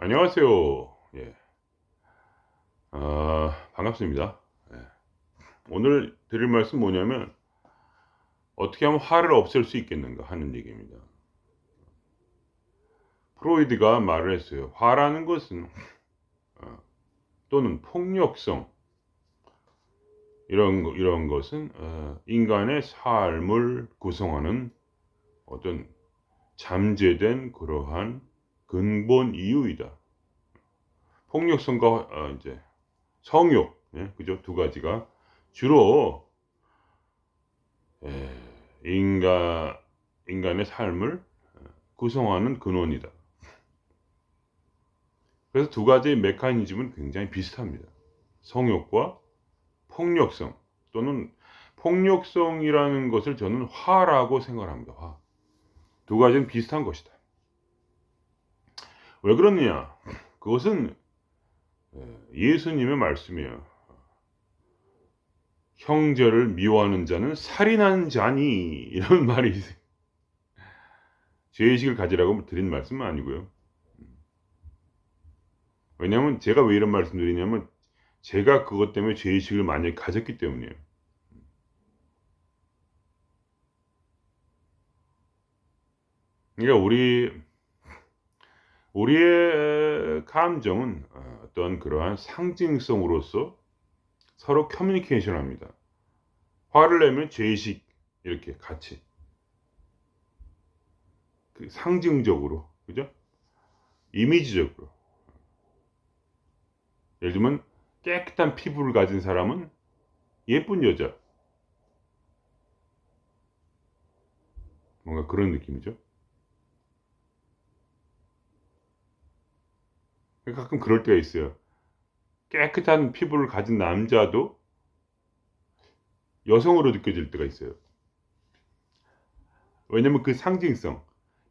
안녕하세요. 예. 반갑습니다. 예. 오늘 드릴 말씀 뭐냐면 어떻게 하면 화를 없앨 수 있겠는가 하는 얘기입니다. 프로이드가 말을 했어요. 화라는 것은 어, 또는 폭력성 이런 것은 인간의 삶을 구성하는 어떤 잠재된 그러한 근본 이유이다. 폭력성과 이제 성욕, 예, 그죠? 두 가지가 주로 예, 인간의 삶을 구성하는 근원이다. 그래서 두 가지의 메커니즘은 굉장히 비슷합니다. 성욕과 폭력성 또는 폭력성이라는 것을 저는 화라고 생각합니다. 화. 두 가지는 비슷한 것이다. 왜 그러느냐? 그것은 예수님의 말씀이에요. 형제를 미워하는 자는 살인하는 자니 이런 말이 있어요. 죄의식을 가지라고 드린 말씀은 아니고요. 왜냐하면 제가 왜 이런 말씀 드리냐면 제가 그것 때문에 죄의식을 많이 가졌기 때문이에요. 그러니까 우리의 감정은 어떤 그러한 상징성으로서 서로 커뮤니케이션 합니다. 화를 내면 죄의식 이렇게 같이 그 상징적으로 그죠? 이미지적으로 예를 들면 깨끗한 피부를 가진 사람은 예쁜 여자 뭔가 그런 느낌이죠. 가끔 그럴 때가 있어요. 깨끗한 피부를 가진 남자도 여성으로 느껴질 때가 있어요. 왜냐면 그 상징성,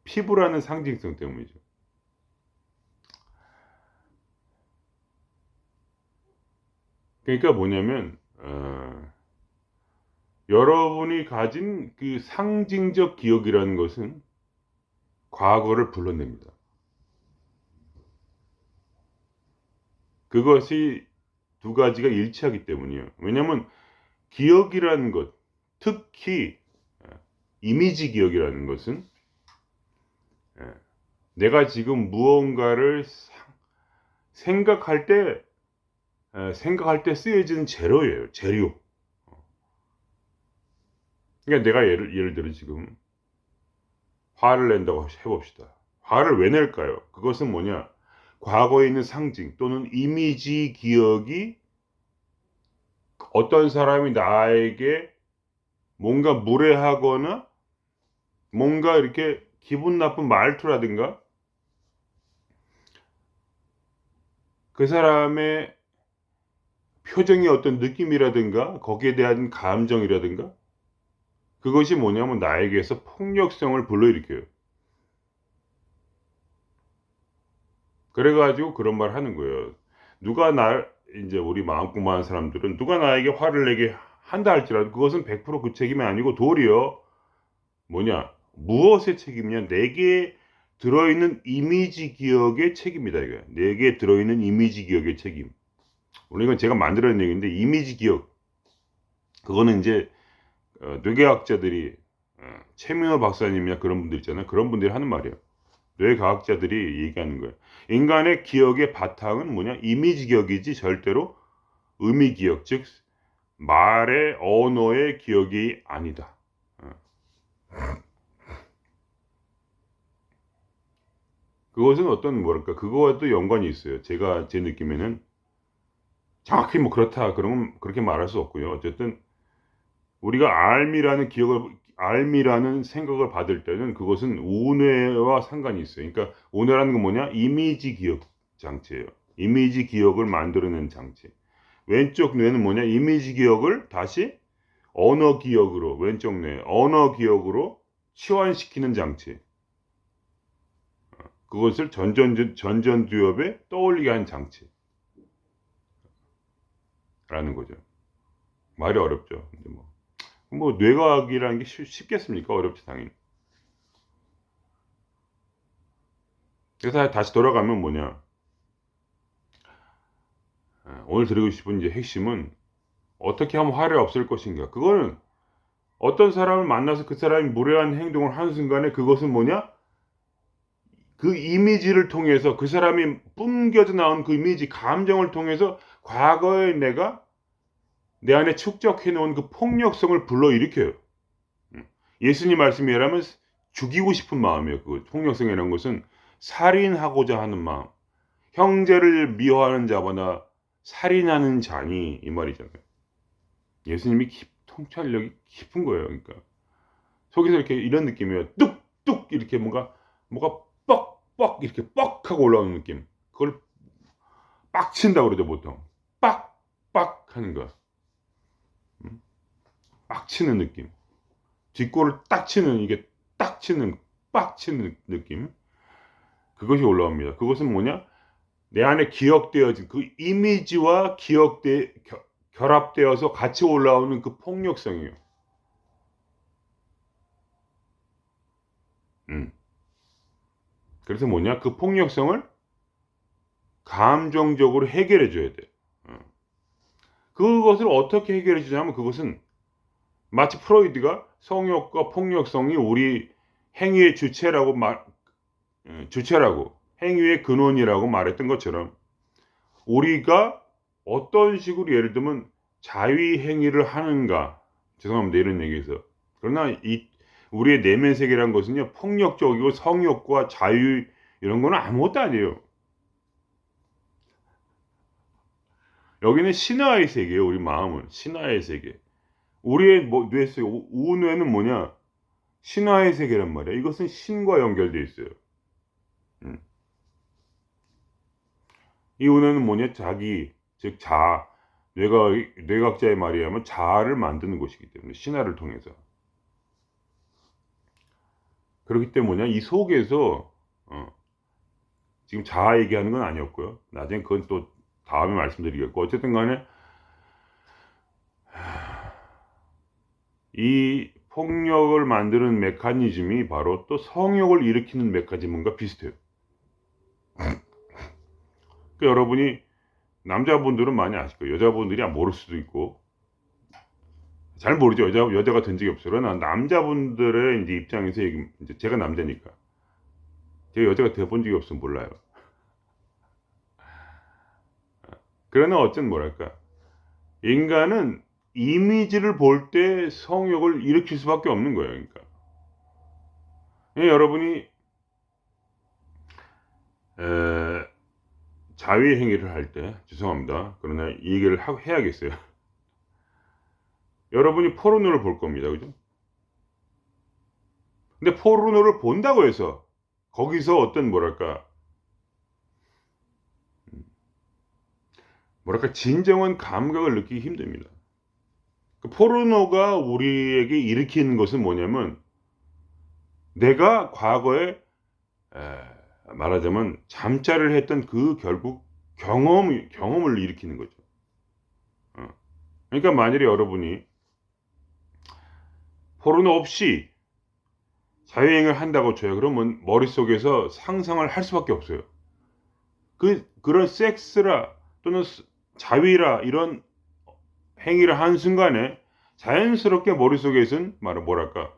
피부라는 상징성 때문이죠. 그러니까 뭐냐면 여러분이 가진 그 상징적 기억이라는 것은 과거를 불러냅니다. 그것이 두 가지가 일치하기 때문이에요. 왜냐하면 기억이라는 것, 특히 이미지 기억이라는 것은 예, 내가 지금 무언가를 생각할 때 생각할 때 쓰여지는 재료예요. 재료. 그러니까 내가 예를 들어 지금 화를 낸다고 해봅시다. 화를 왜 낼까요? 그것은 뭐냐? 과거에 있는 상징 또는 이미지 기억이 어떤 사람이 나에게 뭔가 무례하거나 뭔가 이렇게 기분 나쁜 말투라든가 그 사람의 표정의 어떤 느낌이라든가 거기에 대한 감정이라든가 그것이 뭐냐면 나에게서 폭력성을 불러일으켜요. 그래 가지고 그런 말을 하는 거예요. 누가 날 인제 우리 마음고마운 사람들은 누가 나에게 화를 내게 한다 할지라도 그것은 100%그 책임이 아니고 도리어 뭐냐 무엇의 책임이냐 내게 들어있는 이미지 기억의 책임이다 이거야. 내게 들어있는 이미지 기억의 책임. 물론 이건 제가 만들어 낸 얘기인데 이미지 기억 그거는 인제 뇌과학자들이 최민호 박사님이나 그런 분들 있잖아요. 그런 분들이 하는 말이에요. 뇌과학자들이 얘기하는 거예요. 인간의 기억의 바탕은 뭐냐? 이미지 기억이지 절대로 의미 기억, 즉 말의 언어의 기억이 아니다. 어. 그것은 어떤 뭐랄까 그거와도 연관이 있어요. 제가 제 느낌에는 정확히 뭐 그렇다 그러면 그렇게 말할 수 없고요. 어쨌든 우리가 알미라는 생각을 받을 때는 그것은 우뇌와 상관이 있어요. 그러니까 우뇌라는 건 뭐냐? 이미지 기억 장치예요. 이미지 기억을 만들어낸 장치. 왼쪽 뇌는 뭐냐? 이미지 기억을 다시 언어 기억으로 왼쪽 뇌 언어 기억으로 치환시키는 장치. 그것을 전전두엽에 떠올리게 한 장치라는 거죠. 말이 어렵죠. 근데 뭐 뇌과학이라는 게 쉽겠습니까? 어렵지 당연히. 그래서 다시 돌아가면 뭐냐? 오늘 드리고 싶은 이제 핵심은 어떻게 하면 화를 없앨 것인가. 그거는 어떤 사람을 만나서 그 사람이 무례한 행동을 하는 순간에 그것은 뭐냐? 그 이미지를 통해서 그 사람이 뿜겨져 나온 그 이미지, 감정을 통해서 과거에 내가 내 안에 축적해 놓은 그 폭력성을 불러일으켜요. 예수님 말씀이라면 죽이고 싶은 마음이에요. 그 폭력성이라는 것은 살인하고자 하는 마음. 형제를 미워하는 자보다 살인하는 자니 이 말이잖아요. 예수님이 통찰력이 깊은 거예요. 그러니까 속에서 이렇게 이런 느낌이에요. 뚝뚝 이렇게 뭐가 뻑뻑 이렇게 뻑하고 올라오는 느낌. 그걸 빡친다고 그러죠 보통. 빡빡 하는 거. 빡치는 느낌. 뒷골을 딱 치는 이게 딱 치는 빡 치는 느낌. 그것이 올라옵니다. 그것은 뭐냐? 내 안에 기억되어진 그 이미지와 결합되어서 같이 올라오는 그 폭력성이에요. 그래서 뭐냐? 그 폭력성을 감정적으로 해결해 줘야 돼. 그것을 어떻게 해결해 주냐면 그것은 마치 프로이드가 성욕과 폭력성이 우리 행위의 주체라고 행위의 근원이라고 말했던 것처럼 우리가 어떤 식으로 예를 들면 자위 행위를 하는가, 죄송합니다 이런 얘기해서, 그러나 우리의 내면 세계란 것은요 폭력적이고 성욕과 자유 이런 거는 아무것도 아니에요. 여기는 신화의 세계예요. 우리 마음은 신화의 세계. 우리의 뇌 속에 우뇌는 뭐냐? 신화의 세계란 말이야. 이것은 신과 연결되어 있어요. 이 우뇌는 뭐냐? 자기, 즉 자아, 뇌각자의 말에 하면 자아를 만드는 것이기 때문에 신화를 통해서. 그렇기 때문에 뭐냐? 이 속에서 지금 자아 얘기하는 건 아니었고요. 나중에 그건 또 다음에 말씀드리겠고, 어쨌든 간에 이 폭력을 만드는 메커니즘이 바로 또 성욕을 일으키는 메커니즘과 비슷해요. 그러니까 여러분이 남자분들은 많이 아실 거예요. 여자분들이 모를 수도 있고 잘 모르죠. 여자가 된 적이 없어요. 그러나 남자분들의 이제 입장에서 이제 제가 남자니까 제가 여자가 돼본 적이 없으면 몰라요. 그러나 어쨌든 뭐랄까, 인간은 이미지를 볼 때 성욕을 일으킬 수밖에 없는 거예요. 그러니까 여러분이 자위 행위를 할 때, 죄송합니다. 그러나 이 얘기를 해야겠어요. 여러분이 포르노를 볼 겁니다. 그죠? 근데 포르노를 본다고 해서 거기서 어떤 뭐랄까 진정한 감각을 느끼기 힘듭니다. 그 포르노가 우리에게 일으키는 것은 뭐냐면 내가 과거에 말하자면 잠자를 했던 그 결국 경험을 일으키는 거죠. 그러니까 만일에 여러분이 포르노 없이 자유행을 한다고 쳐요. 그러면 머릿속에서 상상을 할 수밖에 없어요. 그런 섹스라 또는 자위라 이런 행위를 한 순간에 자연스럽게 머릿속에서는 뭐랄까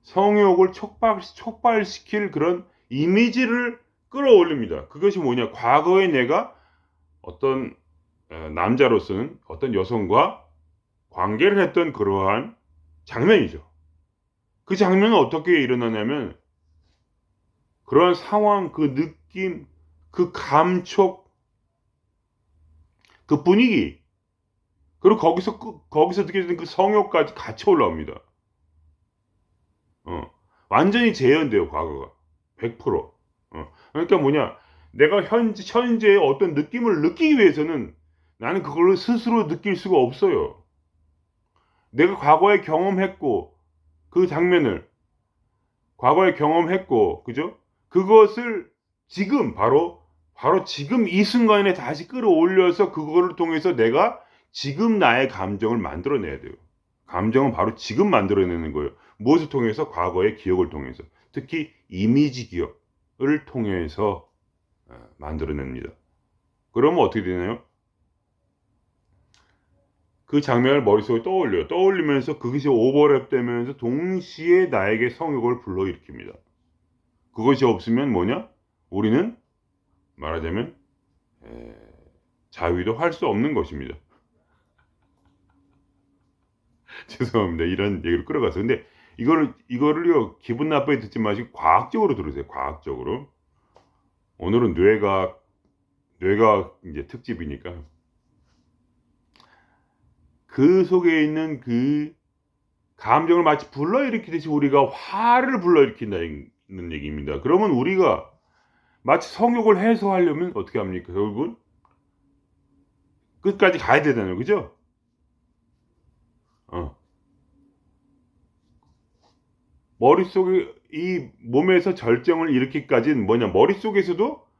성욕을 촉발시킬 그런 이미지를 끌어올립니다. 그것이 뭐냐? 과거에 내가 어떤 남자로서는 어떤 여성과 관계를 했던 그러한 장면이죠. 그 장면은 어떻게 일어나냐면 그러한 상황, 그 느낌, 그 감촉, 그 분위기, 그리고 거기서 느껴지는 그 성욕까지 같이 올라옵니다. 완전히 재현돼요, 과거가. 100%. 그러니까 뭐냐, 내가 현재의 어떤 느낌을 느끼기 위해서는 나는 그걸로 스스로 느낄 수가 없어요. 내가 과거에 경험했고, 그 장면을, 과거에 경험했고, 그죠? 그것을 지금, 바로 지금 이 순간에 다시 끌어올려서 그거를 통해서 내가 지금 나의 감정을 만들어내야 돼요. 감정은 바로 지금 만들어내는 거예요. 무엇을 통해서? 과거의 기억을 통해서. 특히 이미지 기억을 통해서 만들어냅니다. 그러면 어떻게 되나요? 그 장면을 머릿속에 떠올려요. 떠올리면서 그것이 오버랩되면서 동시에 나에게 성욕을 불러일으킵니다. 그것이 없으면 뭐냐? 우리는 말하자면 자위도 할 수 없는 것입니다. 죄송합니다. 이런 얘기를 끌어가서. 근데 이거를요, 기분 나쁘게 듣지 마시고 과학적으로 들으세요. 과학적으로. 오늘은 뇌과학 이제 특집이니까. 그 속에 있는 그 감정을 마치 불러일으키듯이 우리가 화를 불러일으킨다는 얘기입니다. 그러면 우리가 마치 성욕을 해소하려면 어떻게 합니까? 결국은 끝까지 가야 되잖아요. 그죠? 어. 머릿속에 이 몸에서 절정을 일으키기까지는 뭐냐? 머릿속에서도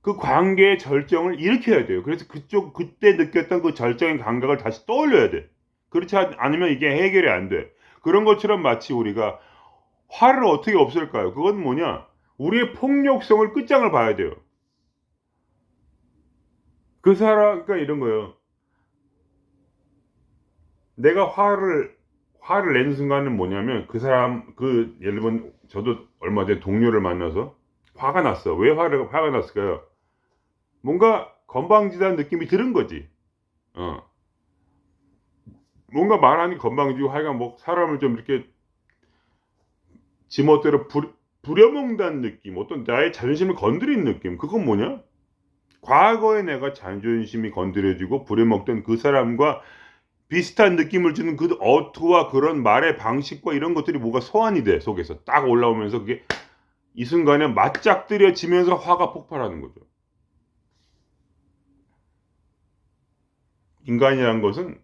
그 관계의 절정을 일으켜야 돼요. 그래서 그때 느꼈던 그 절정의 감각을 다시 떠올려야 돼. 그렇지 않으면 이게 해결이 안 돼. 그런 것처럼 마치 우리가 화를 어떻게 없앨까요? 그건 뭐냐? 우리의 폭력성을 끝장을 봐야 돼요. 그 사람, 그러니까 이런 거예요. 내가 화를 내는 순간은 뭐냐면 그 사람, 예를 들면 저도 얼마 전에 동료를 만나서 화가 났어. 왜 화가 났을까요? 뭔가 건방지다는 느낌이 들은 거지. 어. 뭔가 말하니 건방지고 하여간 뭐 사람을 좀 이렇게 지멋대로 부려먹는다는 느낌, 어떤 나의 자존심을 건드린 느낌, 그건 뭐냐? 과거에 내가 자존심이 건드려지고 부려먹던 그 사람과 비슷한 느낌을 주는 그 어투와 그런 말의 방식과 이런 것들이 뭐가 소환이 돼, 속에서 딱 올라오면서 그게 이 순간에 맞짝뜨려지면서 화가 폭발하는 거죠. 인간이란 것은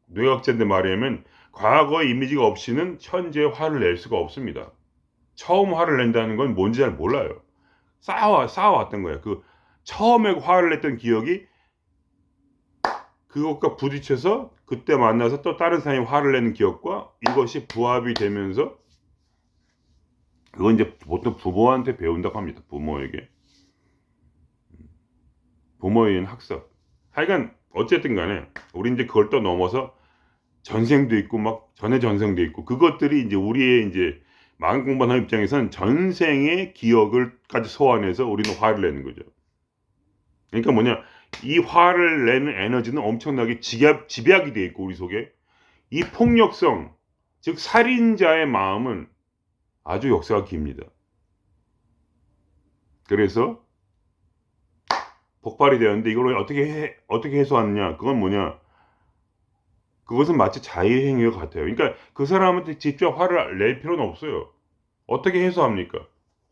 뇌학자인데 말하면 과거의 이미지가 없이는 현재 화를 낼 수가 없습니다. 처음 화를 낸다는 건 뭔지 잘 몰라요. 쌓아왔던 거야. 그 처음에 화를 냈던 기억이 그것과 부딪혀서 그때 만나서 또 다른 사람이 화를 내는 기억과 이것이 부합이 되면서 그건 이제 보통 부모한테 배운다고 합니다. 부모에게. 부모에 의한 학습. 하여간 어쨌든 간에 우리 이제 그걸 또 넘어서 전생도 있고 막 전에 전생도 있고 그것들이 이제 우리의 이제 마음 공부하는 입장에서는 전생의 기억을까지 소환해서 우리는 화를 내는 거죠. 그러니까 뭐냐, 이 화를 내는 에너지는 엄청나게 집약이 돼 있고 우리 속에 이 폭력성, 즉 살인자의 마음은 아주 역사가 깁니다. 그래서 폭발이 되었는데 이걸 어떻게 해소하느냐? 그건 뭐냐? 그것은 마치 자의행위와 같아요. 그러니까 그 사람한테 직접 화를 낼 필요는 없어요. 어떻게 해소합니까?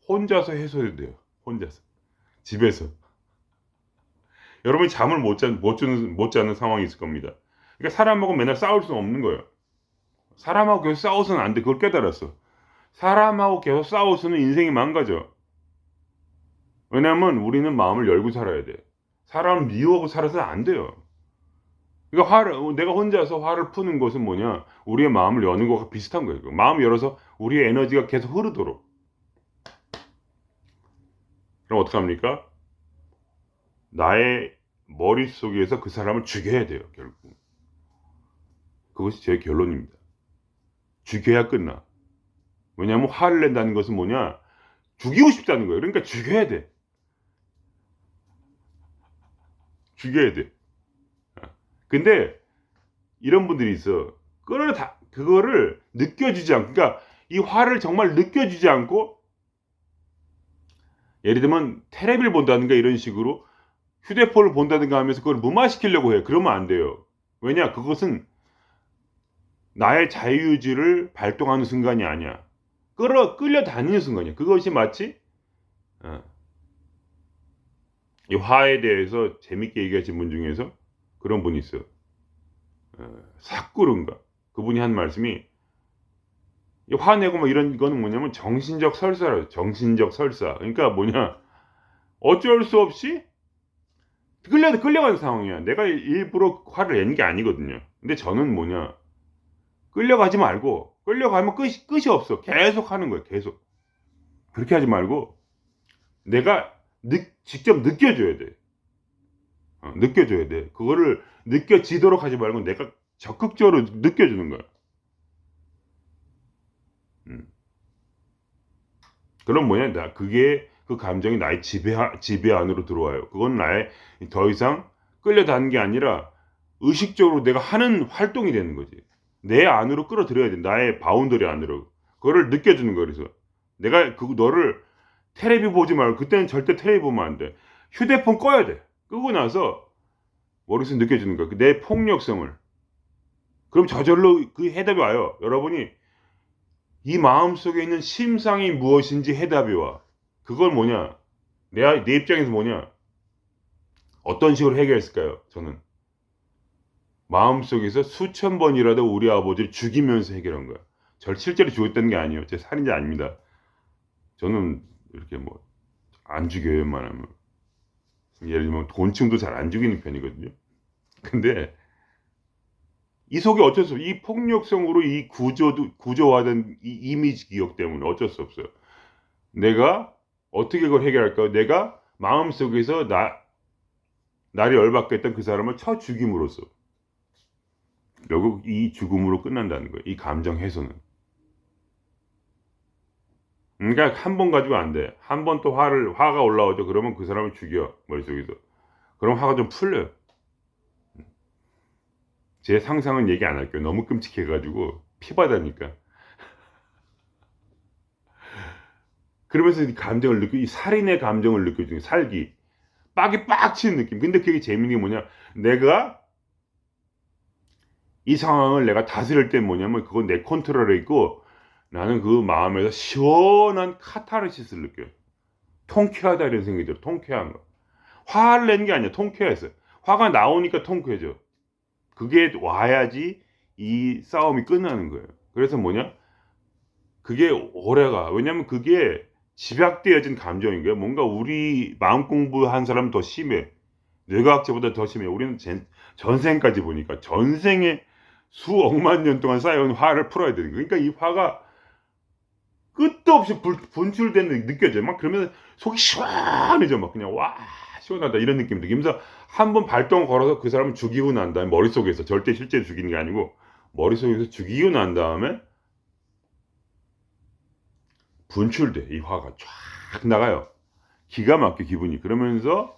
혼자서 해소해도 돼요. 혼자서. 집에서. 여러분이 잠을 못 자는 상황이 있을 겁니다. 그러니까 사람하고 맨날 싸울 수는 없는 거예요. 사람하고 계속 싸워서는 안 돼. 그걸 깨달았어. 사람하고 계속 싸워서는 인생이 망가져. 왜냐면 우리는 마음을 열고 살아야 돼. 사람을 미워하고 살아서는 안 돼요. 그러니까 내가 혼자서 화를 푸는 것은 뭐냐? 우리의 마음을 여는 것과 비슷한 거예요. 마음을 열어서 우리의 에너지가 계속 흐르도록. 그럼 어떻게 합니까? 나의 머릿속에서 그 사람을 죽여야 돼요, 결국. 그것이 제 결론입니다. 죽여야 끝나. 왜냐하면 화를 낸다는 것은 뭐냐? 죽이고 싶다는 거예요. 그러니까 죽여야 돼. 죽여야 돼. 근데 이런 분들이 있어. 그거를 느껴주지 않고, 그러니까 이 화를 정말 느껴주지 않고, 예를 들면 테레비를 본다든가 이런 식으로 휴대폰을 본다든가 하면서 그걸 무마시키려고 해. 그러면 안 돼요. 왜냐? 그것은 나의 자유의지를 발동하는 순간이 아니야. 끌려다니는 순간이야. 그것이 마치 이 화에 대해서 재밌게 얘기하신 분 중에서 그런 분이 있어요. 사꾸른가. 그분이 한 말씀이 화내고 뭐 이런 거는 뭐냐면 정신적 설사라요. 정신적 설사. 그러니까 뭐냐, 어쩔 수 없이 끌려가는 상황이야. 내가 일부러 화를 내는 게 아니거든요. 근데 저는 뭐냐, 끌려가지 말고, 끌려가면 끝이 없어. 계속 하는 거예요. 계속. 그렇게 하지 말고 내가 직접 느껴줘야 돼. 느껴줘야 돼. 그거를 느껴지도록 하지 말고 내가 적극적으로 느껴주는 거야. 음. 그럼 뭐냐, 그게 그 감정이 나의 지배 안으로 들어와요. 그건 나의 더 이상 끌려다니는 게 아니라 의식적으로 내가 하는 활동이 되는 거지. 내 안으로 끌어들여야 돼. 나의 바운더리 안으로. 그거를 느껴주는 거야. 그래서 내가 너를 테레비 보지 말고, 그때는 절대 테레비 보면 안 돼. 휴대폰 꺼야 돼. 끄고 나서 머릿속에 느껴지는 거야. 내 폭력성을. 그럼 저절로 그 해답이 와요. 여러분이 이 마음속에 있는 심상이 무엇인지 해답이 와. 그걸 뭐냐? 내 입장에서 뭐냐? 어떤 식으로 해결했을까요? 저는 마음속에서 수천 번이라도 우리 아버지를 죽이면서 해결한 거야. 절 실제로 죽였다는 게 아니에요. 제 살인자 아닙니다. 저는 이렇게 뭐 안 죽여요, 웬만하면. 예를 들면 곤충도 잘 안 죽이는 편이거든요. 근데 이 속에 어쩔 수 없어요. 이 폭력성으로 이 구조화된 이 이미지 기억 때문에 어쩔 수 없어요. 내가 어떻게 그걸 해결할까요? 내가 마음속에서 나를 열받게 했던 그 사람을 쳐 죽임으로써 결국 이 죽음으로 끝난다는 거예요. 이 감정 해소는. 그러니까 한 번 가지고 안 돼. 한 번 또 화가 올라오죠. 그러면 그 사람을 죽여, 머릿속에서. 그럼 화가 좀 풀려요. 제 상상은 얘기 안 할게요. 너무 끔찍해가지고 피바다니까. 그러면서 이 감정을 이 살인의 감정을 느껴주는 살기. 빡이 빡 치는 느낌. 근데 그게 재밌는 게 뭐냐? 내가 이 상황을 내가 다스릴 때 뭐냐면 그건 내 컨트롤에 있고, 나는 그 마음에서 시원한 카타르시스를 느껴요. 통쾌하다 이런 생각이 들어. 통쾌한 거. 화를 내는 게 아니야. 통쾌해서. 화가 나오니까 통쾌해져. 그게 와야지 이 싸움이 끝나는 거예요. 그래서 뭐냐? 그게 오래가. 왜냐면 그게 집약되어진 감정인 거예요. 뭔가 우리 마음 공부한 사람은 더 심해. 뇌과학자보다 더 심해. 우리는 전생까지 보니까 전생에 수억만 년 동안 쌓여온 화를 풀어야 되는 거예요. 그러니까 이 화가 끝도 없이 분출되는 느껴져요. 막 그러면 속이 시원해져. 막 그냥 와 시원하다 이런 느낌 들면서 한 번 발동 걸어서 그 사람을 죽이고 난 다음에, 머릿속에서 절대 실제로 죽이는 게 아니고 머릿속에서 죽이고 난 다음에 분출돼. 이 화가 쫙 나가요. 기가 막혀 기분이. 그러면서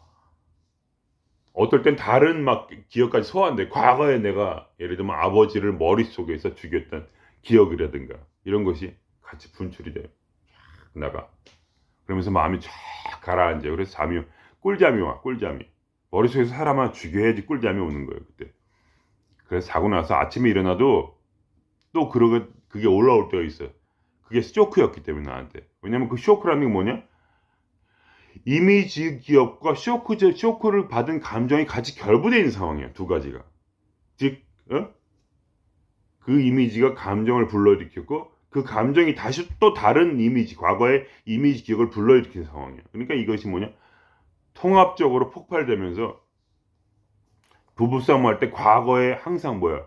어떨 땐 다른 막 기억까지 소환돼. 과거에 내가 예를 들면 아버지를 머릿속에서 죽였던 기억이라든가 이런 것이 같이 분출이 돼요. 쫙 나가. 그러면서 마음이 쫙 가라앉아요. 그래서 꿀잠이 와. 꿀잠이. 머릿속에서 사람 하나 죽여야지 꿀잠이 오는 거예요. 그때. 그래서 자고 나서 아침에 일어나도 또 그게 올라올 때가 있어요. 그게 쇼크였기 때문에 나한테. 왜냐면 그 쇼크라는 게 뭐냐? 이미지 기업과 쇼크를 받은 감정이 같이 결부되어 있는 상황이야. 두 가지가. 즉, 그 이미지가 감정을 불러일으켰고, 그 감정이 다시 또 다른 이미지, 과거의 이미지 기억을 불러일으키는 상황이야. 그러니까 이것이 뭐냐? 통합적으로 폭발되면서 부부싸움 할 때 과거에 항상 뭐야?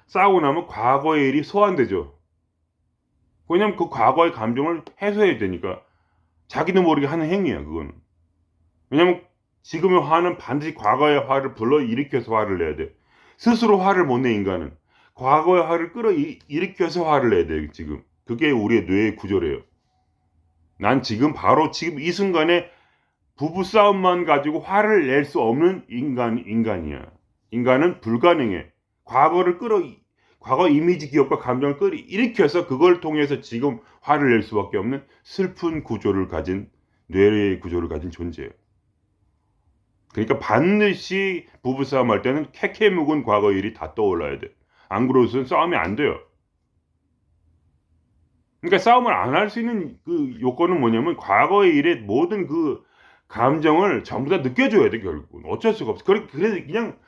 싸우고 나면 과거의 일이 소환되죠. 왜냐면 그 과거의 감정을 해소해야 되니까. 자기도 모르게 하는 행위야, 그거는. 왜냐면 지금의 화는 반드시 과거의 화를 불러일으켜서 화를 내야 돼. 스스로 화를 못 내, 인간은. 과거의 화를 끌어일으켜서 화를 내야 돼, 지금. 그게 우리의 뇌의 구조래요. 난 바로 지금 이 순간에 부부싸움만 가지고 화를 낼 수 없는 인간이야. 인간은 불가능해. 과거 이미지 기억과 감정을 끌어일으켜서 그걸 통해서 지금 화를 낼 수밖에 없는 슬픈 구조를 가진, 뇌의 구조를 가진 존재예요. 그러니까 반드시 부부싸움 할 때는 캐캐 묵은 과거 일이 다 떠올라야 돼. 안 그러고서는 싸움이 안 돼요. 그러니까 싸움을 안 할 수 있는 그 요건은 뭐냐면 과거의 일의 모든 그 감정을 전부 다 느껴줘야 돼, 결국은. 어쩔 수가 없어. 그래서 그냥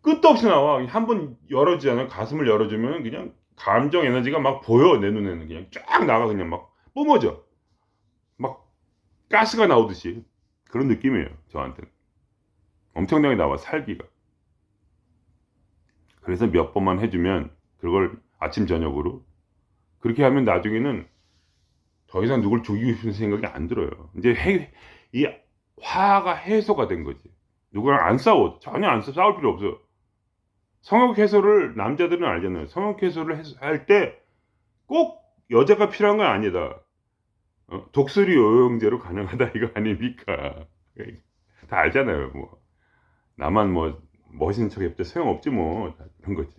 끝도 없이 나와. 한번 열어주잖아. 가슴을 열어주면 그냥 감정 에너지가 막 보여. 내 눈에는 그냥 쫙 나가. 그냥 막 뿜어져. 막 가스가 나오듯이. 그런 느낌이에요, 저한테는. 엄청나게 나와, 살기가. 그래서 몇 번만 해주면 그걸 아침 저녁으로 그렇게 하면 나중에는 더 이상 누굴 죽이고 싶은 생각이 안 들어요. 이제 이 화가 해소가 된 거지. 누구랑 안 싸워. 전혀 안 싸울 필요 없어. 성역 해소를 남자들은 알잖아요. 성역 해소를 할 때 꼭 여자가 필요한 건 아니다. 독수리 요용제로 가능하다 이거 아닙니까? 예. 다 알잖아요. 뭐 나만 뭐 멋있는 척 해봤자 소용없지 뭐. 그런 거지.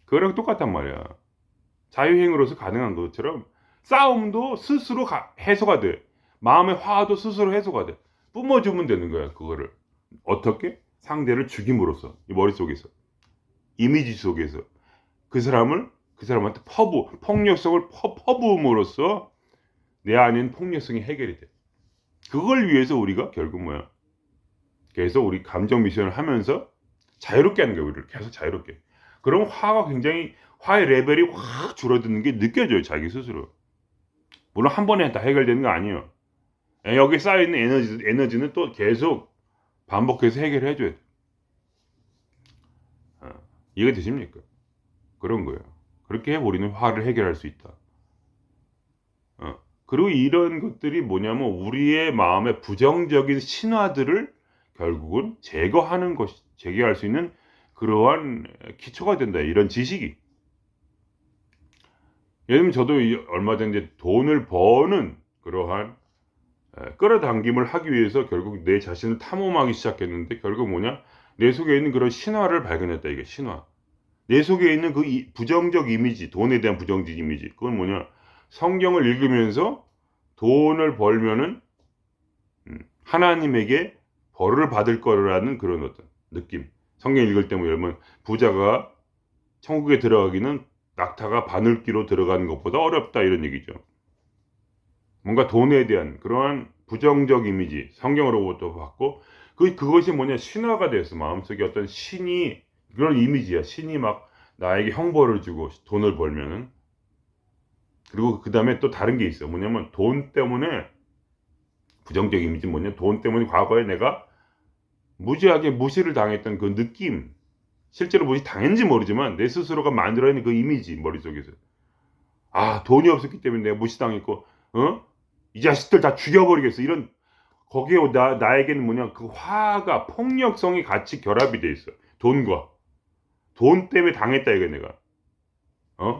그거랑 똑같단 말이야. 자유행위로서 가능한 것처럼 싸움도 스스로 해소가 돼. 마음의 화도 스스로 해소가 돼. 뿜어주면 되는 거야 그거를. 어떻게? 상대를 죽임으로써. 이 머릿속에서. 이미지 속에서. 그 사람한테 폭력성을 퍼부음으로써 내 안엔 폭력성이 해결이 돼. 그걸 위해서 우리가 결국 뭐야? 그래서 우리 감정 미션을 하면서 자유롭게 하는 거예요. 우리를 계속 자유롭게. 그럼 화의 레벨이 확 줄어드는 게 느껴져요. 자기 스스로. 물론 한 번에 다 해결되는 거 아니에요. 여기 쌓여있는 에너지는 또 계속 반복해서 해결해 줘야 돼. 이해되십니까? 그런 거예요. 그렇게 해 우리는 화를 해결할 수 있다. 그리고 이런 것들이 뭐냐면 우리의 마음의 부정적인 신화들을 결국은 제거할 수 있는 그러한 기초가 된다. 이런 지식이. 예를 들면 저도 얼마 전에 돈을 버는 그러한 끌어당김을 하기 위해서 결국 내 자신을 탐험하기 시작했는데 결국 뭐냐? 내 속에 있는 그런 신화를 발견했다. 이게 신화. 내 속에 있는 그 부정적 이미지, 돈에 대한 부정적 이미지. 그건 뭐냐? 성경을 읽으면서 돈을 벌면은 하나님에게 벌을 받을 거라는 그런 어떤 느낌. 성경 읽을 때 뭐 여러분 부자가 천국에 들어가기는 낙타가 바늘기로 들어가는 것보다 어렵다 이런 얘기죠. 뭔가 돈에 대한 그러한 부정적 이미지 성경으로부터 받고 그것이 뭐냐 신화가 돼서 마음속에 어떤 신이 그런 이미지야. 신이 막 나에게 형벌을 주고 돈을 벌면은 그리고 그 다음에 또 다른 게 있어. 뭐냐면 돈 때문에 부정적 이미지 뭐냐 돈 때문에 과거에 내가 무지하게 무시를 당했던 그 느낌 실제로 무시 당했는지 모르지만 내 스스로가 만들어낸 그 이미지 머릿속에서 돈이 없었기 때문에 내가 무시당했고 이 자식들 다 죽여버리겠어 이런 거기에 나에게는 뭐냐 그 화가 폭력성이 같이 결합이 돼 있어. 돈 때문에 당했다 이거 내가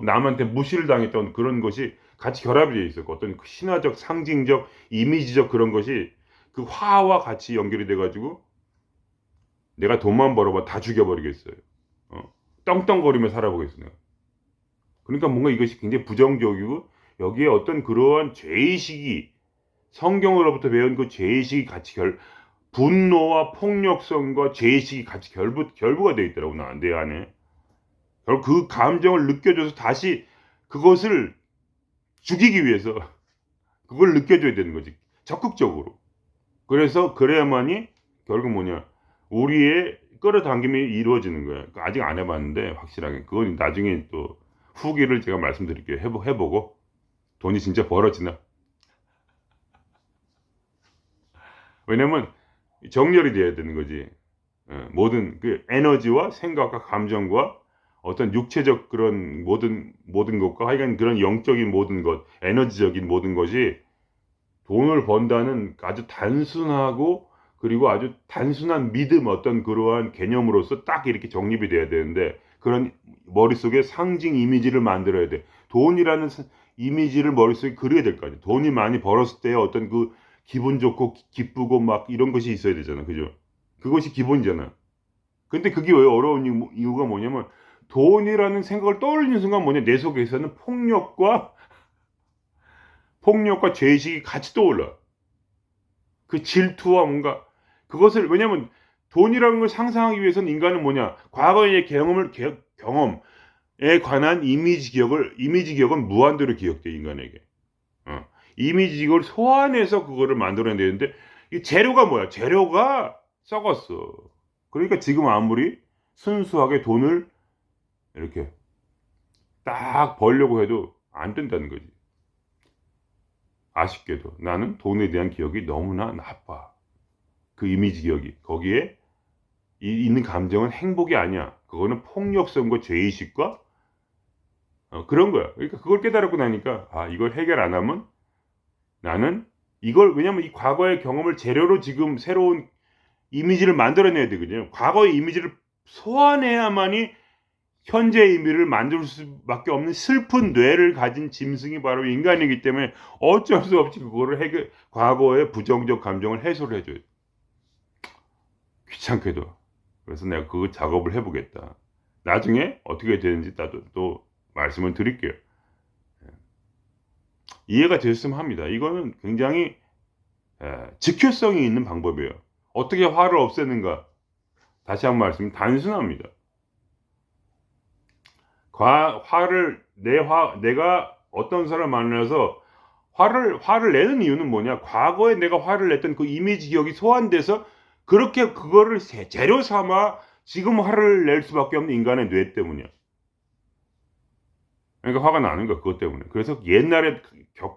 남한테 무시를 당했던 그런 것이 같이 결합이 돼 있었고 어떤 신화적 상징적 이미지적 그런 것이 그 화와 같이 연결이 돼 가지고 내가 돈만 벌어봐 다 죽여버리겠어요. 떵떵거리며 살아보겠어 내가. 그러니까 뭔가 이것이 굉장히 부정적이고 여기에 어떤 그러한 죄의식이 성경으로부터 배운 그 죄의식이 같이 분노와 폭력성과 죄의식이 같이 결부가 되어 있더라고 내 안에. 결국 그 감정을 느껴줘서 다시 그것을 죽이기 위해서 그걸 느껴줘야 되는 거지 적극적으로. 그래서 그래야만이 결국 뭐냐 우리의 끌어당김이 이루어지는 거야. 아직 안 해봤는데 확실하게 그건 나중에 또 후기를 제가 말씀드릴게요. 해보고 돈이 진짜 벌어지나. 왜냐면 정렬이 돼야 되는 거지. 모든 그 에너지와 생각과 감정과 어떤 육체적 그런 모든 것과 하여간 그런 영적인 모든 것, 에너지적인 모든 것이 돈을 번다는 아주 단순하고 그리고 아주 단순한 믿음 어떤 그러한 개념으로서 딱 이렇게 정립이 돼야 되는데 그런 머릿속에 상징 이미지를 만들어야 돼. 돈이라는 이미지를 머릿속에 그려야 될 거 아니야. 돈이 많이 벌었을 때 어떤 그 기분 좋고 기쁘고 막 이런 것이 있어야 되잖아. 그죠? 그것이 기본이잖아. 근데 그게 왜 어려운 이유가 뭐냐면 돈이라는 생각을 떠올리는 순간 뭐냐 내 속에서는 폭력과 죄의식이 같이 떠올라. 그 질투와 뭔가 그것을 왜냐면 돈이라는 걸 상상하기 위해서는 인간은 뭐냐 과거의 경험에 관한 이미지 기억은 무한대로 기억돼 인간에게. 이미지 기억을 소환해서 그거를 만들어내는데 이 재료가 뭐야? 재료가 썩었어. 그러니까 지금 아무리 순수하게 돈을 이렇게 딱 벌려고 해도 안 된다는 거지. 아쉽게도 나는 돈에 대한 기억이 너무나 나빠. 그 이미지 기억이. 거기에 있는 감정은 행복이 아니야. 그거는 폭력성과 죄의식과 그런 거야. 그러니까 그걸 깨달았고 나니까 이걸 해결 안 하면 나는 이걸 왜냐면 이 과거의 경험을 재료로 지금 새로운 이미지를 만들어내야 되거든요. 과거의 이미지를 소환해야만이 현재의 의미를 만들 수밖에 없는 슬픈 뇌를 가진 짐승이 바로 인간이기 때문에 어쩔 수 없이 그거를 과거의 부정적 감정을 해소를 해줘요. 귀찮게도. 그래서 내가 그 작업을 해보겠다. 나중에 어떻게 되는지 또 말씀을 드릴게요. 이해가 되셨으면 합니다. 이거는 굉장히 직효성이 있는 방법이에요. 어떻게 화를 없애는가? 다시 한번 말씀, 단순합니다. 내가 어떤 사람 만나서 화를 내는 이유는 뭐냐? 과거에 내가 화를 냈던 그 이미지 기억이 소환돼서 그렇게 그거를 재료 삼아 지금 화를 낼 수밖에 없는 인간의 뇌 때문이야. 그러니까 화가 나는 거야, 그것 때문에. 그래서 옛날에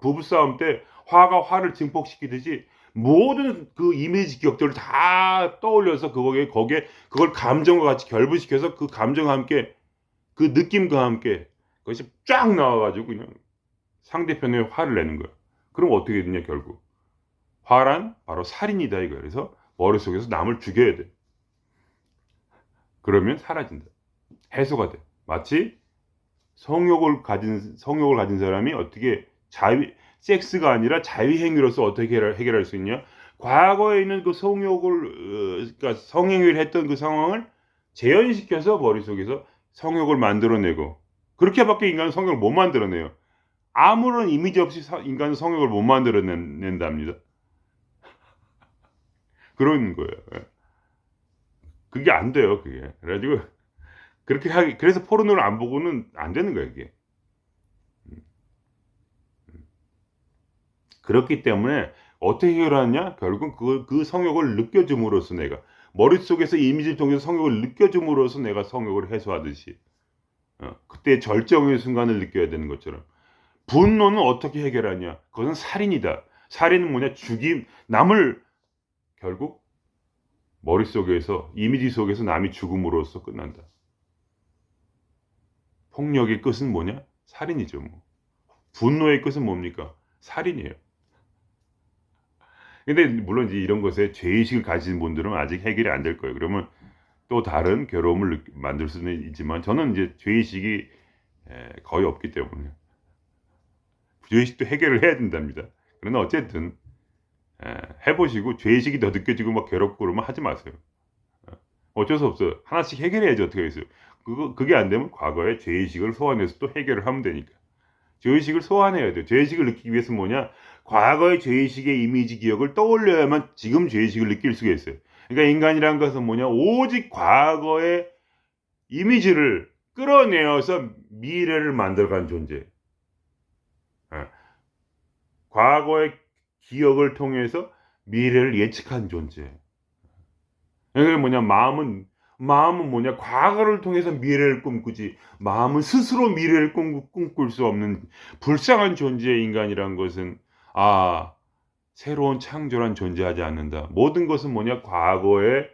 부부싸움 때 화를 증폭시키듯이 모든 그 이미지 기억들을 다 떠올려서 거기에 그걸 감정과 같이 결부시켜서 그 감정과 함께 그 느낌과 함께 그것이 쫙 나와가지고 그냥 상대편에 화를 내는 거야. 그럼 어떻게 되냐 결국. 화란 바로 살인이다 이거야. 그래서 머릿속에서 남을 죽여야 돼. 그러면 사라진다. 해소가 돼. 마치 성욕을 가진 사람이 어떻게 섹스가 아니라 자위행위로서 어떻게 해결할 수 있냐? 과거에 있는 그 그러니까 성행위를 했던 그 상황을 재현시켜서 머릿속에서 성욕을 만들어내고, 그렇게밖에 인간은 성욕을 못 만들어내요. 아무런 이미지 없이 인간은 성욕을 못 만들어낸답니다. 그런 거예요. 그게 안 돼요, 그게. 그래가지고 그래서 포르노를 안 보고는 안 되는 거예요, 이게. 그렇기 때문에 어떻게 해결하느냐? 결국은 그 성욕을 느껴줌으로써 내가 머릿속에서 이미지를 통해서 성욕을 느껴줌으로써 내가 성욕을 해소하듯이 그때 절정의 순간을 느껴야 되는 것처럼 분노는 어떻게 해결하냐? 그것은 살인이다. 살인은 뭐냐? 남을 결국 머릿속에서 이미지 속에서 남이 죽음으로써 끝난다. 폭력의 끝은 뭐냐? 살인이죠. 뭐. 분노의 끝은 뭡니까? 살인이에요. 근데 물론 이제 이런 것에 죄의식을 가진 분들은 아직 해결이 안 될 거예요. 그러면 또 다른 괴로움을 만들 수는 있지만 저는 이제 죄의식이 거의 없기 때문에 죄의식도 해결을 해야 된답니다. 그러나 어쨌든 해보시고 죄의식이 더 느껴지고 막 괴롭고 그러면 하지 마세요. 어쩔 수 없어요. 하나씩 해결해야지 어떻게 하겠어요. 그게 안 되면 과거의 죄의식을 소환해서 또 해결을 하면 되니까. 죄의식을 소환해야 돼요. 죄의식을 느끼기 위해서 뭐냐? 과거의 죄의식의 이미지 기억을 떠올려야만 지금 죄의식을 느낄 수가 있어요. 그러니까 인간이란 것은 뭐냐? 오직 과거의 이미지를 끌어내어서 미래를 만들어간 존재. 과거의 기억을 통해서 미래를 예측한 존재. 그게 뭐냐? 마음은 뭐냐? 과거를 통해서 미래를 꿈꾸지. 마음은 스스로 미래를 꿈꿀 수 없는 불쌍한 존재의 인간이란 것은 새로운 창조란 존재하지 않는다. 모든 것은 뭐냐? 과거의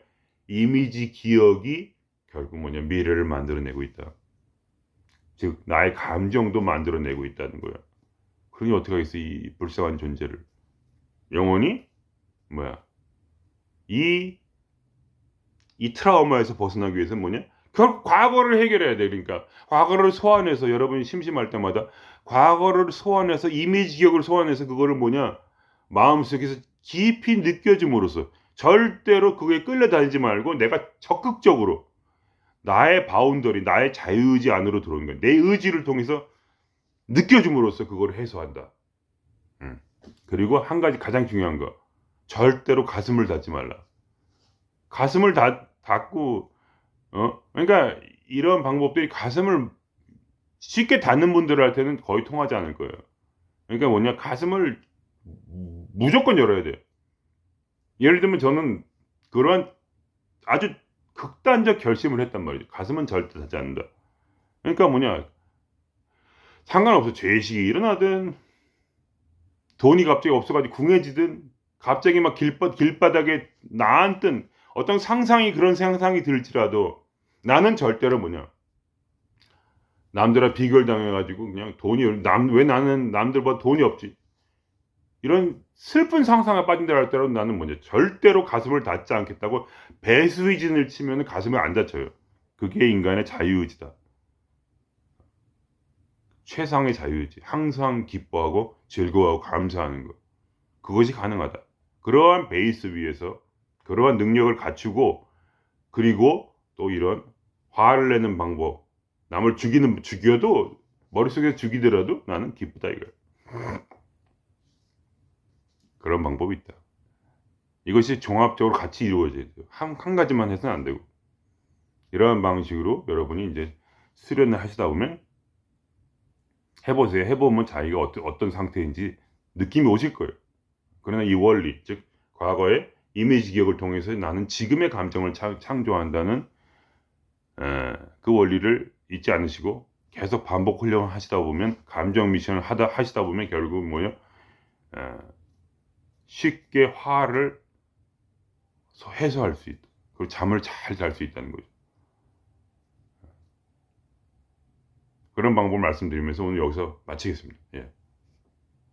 이미지 기억이 결국 뭐냐? 미래를 만들어내고 있다. 즉 나의 감정도 만들어내고 있다는 거야. 그러니 어떻게 하겠어? 이 불쌍한 존재를 영원히 이 트라우마에서 벗어나기 위해서는 뭐냐? 결국 과거를 해결해야 돼. 그러니까 과거를 소환해서 여러분이 심심할 때마다 과거를 소환해서 이미지 기억을 소환해서 그거를 뭐냐? 마음속에서 깊이 느껴짐으로써 절대로 그게 끌려다니지 말고 내가 적극적으로 나의 바운더리, 나의 자유의지 안으로 들어오는 거야. 내 의지를 통해서 느껴줌으로써 그걸 해소한다. 그리고 한 가지 가장 중요한 거. 절대로 가슴을 닫지 말라. 가슴을 닫고 그러니까 이런 방법들이 가슴을 쉽게 닫는 분들한테는 거의 통하지 않을 거예요. 그러니까 뭐냐? 가슴을 무조건 열어야 돼요. 예를 들면 저는 그러한 아주 극단적 결심을 했단 말이죠. 가슴은 절대 닫지 않는다. 그러니까 뭐냐? 상관없어. 죄의식이 일어나든 돈이 갑자기 없어가지고 궁해지든 갑자기 막 길바닥에 나앉든 어떤 그런 상상이 들지라도 나는 절대로 뭐냐? 남들과 비교당해가지고 그냥 왜 나는 남들보다 돈이 없지? 이런 슬픈 상상에 빠진다 할때라도 나는 뭐냐? 절대로 가슴을 닫지 않겠다고 배수의진을 치면 가슴을 안 닫혀요. 그게 인간의 자유의지다. 최상의 자유의지. 항상 기뻐하고 즐거워하고 감사하는 것. 그것이 가능하다. 그러한 베이스 위에서 그러한 능력을 갖추고, 그리고 또 이런 화를 내는 방법, 남을 죽여도, 머릿속에 죽이더라도 나는 기쁘다 이거야. 그런 방법이 있다. 이것이 종합적으로 같이 이루어져야 돼요. 한 가지만 해서는 안 되고. 이러한 방식으로 여러분이 이제 수련을 하시다 보면, 해보세요. 해보면 자기가 어떤 상태인지 느낌이 오실 거예요. 그러나 이 원리, 즉 과거의 이미지 기억을 통해서 나는 지금의 감정을 창조한다는 그 원리를 잊지 않으시고 계속 반복 훈련을 하시다 보면, 감정 미션을 하시다 보면 결국 뭐요? 쉽게 화를 해소할 수 있다. 그리고 잠을 잘 잘 수 있다는 거죠. 그런 방법을 말씀드리면서 오늘 여기서 마치겠습니다. 예.